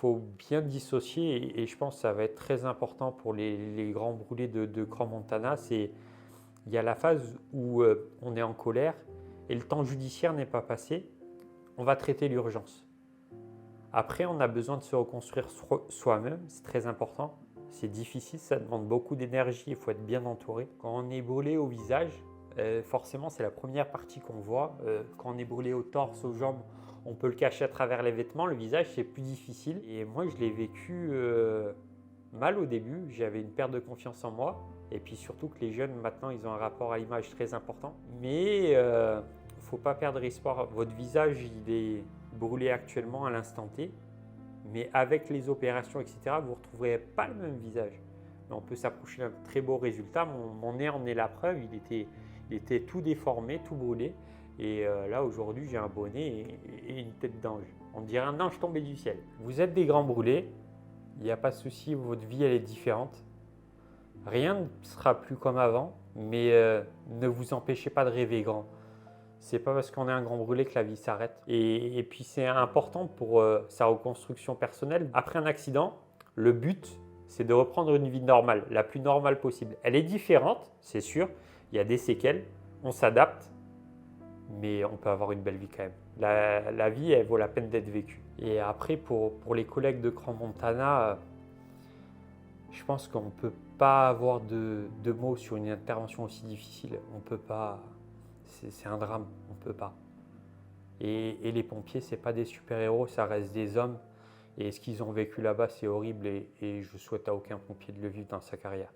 faut bien dissocier et je pense que ça va être très important pour les grands brûlés de Crans-Montana. Il y a la phase où on est en colère et le temps judiciaire n'est pas passé. On va traiter l'urgence. Après, on a besoin de se reconstruire soi-même, c'est très important. C'est difficile, ça demande beaucoup d'énergie, il faut être bien entouré. Quand on est brûlé au visage, forcément c'est la première partie qu'on voit. Quand on est brûlé au torse, aux jambes, on peut le cacher à travers les vêtements. Le visage, c'est plus difficile. Et moi, je l'ai vécu mal au début. J'avais une perte de confiance en moi. Et puis surtout que les jeunes, maintenant, ils ont un rapport à l'image très important. Mais il ne faut pas perdre espoir. Votre visage, il est brûlé actuellement à l'instant T. Mais avec les opérations, etc., vous ne retrouverez pas le même visage. Mais on peut s'approcher d'un très beau résultat. Mon nez en est la preuve. Il était tout déformé, tout brûlé. Et là, aujourd'hui, j'ai un bonnet et une tête d'ange. On dirait un ange tombé du ciel. Vous êtes des grands brûlés. Il n'y a pas de souci, votre vie, elle est différente. Rien ne sera plus comme avant, mais ne vous empêchez pas de rêver grand. C'est pas parce qu'on est un grand brûlé que la vie s'arrête. Et puis c'est important pour sa reconstruction personnelle. Après un accident, le but, c'est de reprendre une vie normale, la plus normale possible. Elle est différente, c'est sûr. Il y a des séquelles, on s'adapte, mais on peut avoir une belle vie quand même. La vie, elle vaut la peine d'être vécue. Et après, pour les collègues de Crans-Montana, je pense qu'on ne peut pas avoir de mots sur une intervention aussi difficile. On ne peut pas. C'est un drame, on ne peut pas. Et les pompiers, ce n'est pas des super-héros, ça reste des hommes. Et ce qu'ils ont vécu là-bas, c'est horrible et je souhaite à aucun pompier de le vivre dans sa carrière.